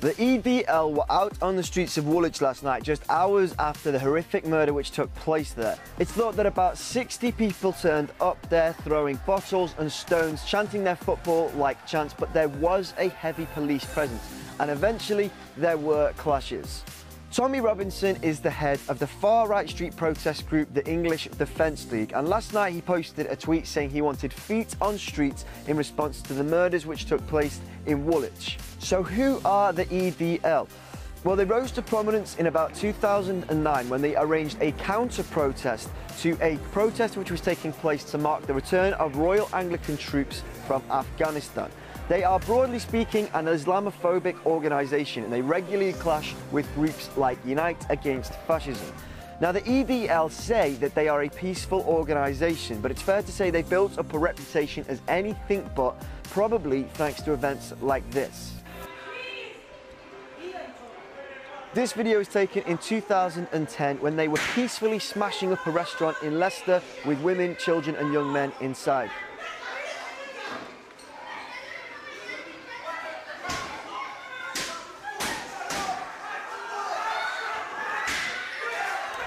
The EDL were out on the streets of Woolwich last night, just hours after the horrific murder which took place there. It's thought that about 60 people turned up there throwing bottles and stones, chanting their football-like chants, but there was a heavy police presence, and eventually there were clashes. Tommy Robinson is the head of the far-right street protest group, the English Defence League, and last night he posted a tweet saying he wanted feet on streets in response to the murders which took place in Woolwich. So who are the EDL? Well, they rose to prominence in about 2009 when they arranged a counter-protest to a protest which was taking place to mark the return of Royal Anglican troops from Afghanistan. They are, broadly speaking, an Islamophobic organisation, and they regularly clash with groups like Unite Against Fascism. Now, the EDL say that they are a peaceful organisation, but it's fair to say they built up a reputation as anything but, probably thanks to events like this. This video was taken in 2010 when they were peacefully smashing up a restaurant in Leicester with women, children and young men inside.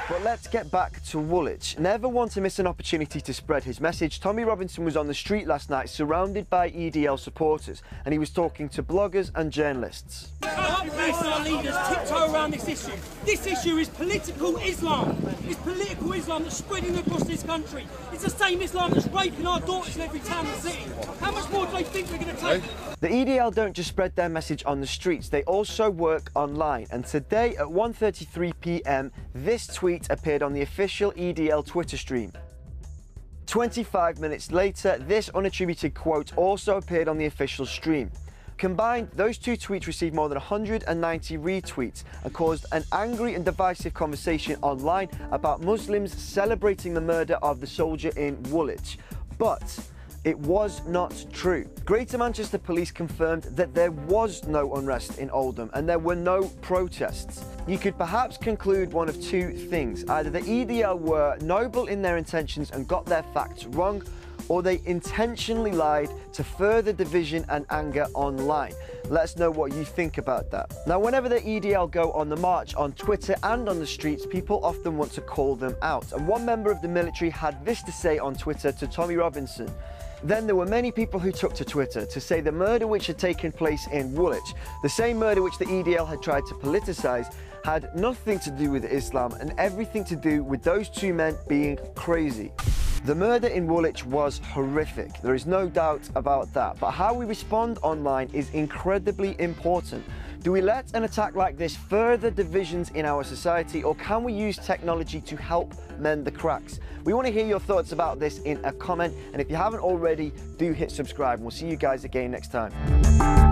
But let's get back to Woolwich. Never want to miss an opportunity to spread his message. Tommy Robinson was on the street last night surrounded by EDL supporters, and he was talking to bloggers and journalists. Our leaders tiptoe around this issue. This issue is political Islam. It's political Islam that's spreading across this country. It's the same Islam that's raping our daughters in every town and city. How much more do they think we're going to take? The EDL don't just spread their message on the streets, they also work online. And today at 1:33 p.m, this tweet appeared on the official EDL Twitter stream. 25 minutes later, this unattributed quote also appeared on the official stream. Combined, those two tweets received more than 190 retweets and caused an angry and divisive conversation online about Muslims celebrating the murder of the soldier in Woolwich. But it was not true. Greater Manchester Police confirmed that there was no unrest in Oldham and there were no protests. You could perhaps conclude one of two things. Either the EDL were noble in their intentions and got their facts wrong, or they intentionally lied to further division and anger online. Let us know what you think about that. Now, whenever the EDL go on the march on Twitter and on the streets, people often want to call them out. And one member of the military had this to say on Twitter to Tommy Robinson. Then there were many people who took to Twitter to say the murder which had taken place in Woolwich, the same murder which the EDL had tried to politicise, had nothing to do with Islam and everything to do with those two men being crazy. The murder in Woolwich was horrific, there is no doubt about that, but how we respond online is incredibly important. Do we let an attack like this further divisions in our society, or can we use technology to help mend the cracks? We want to hear your thoughts about this in a comment, and if you haven't already, do hit subscribe, and we'll see you guys again next time.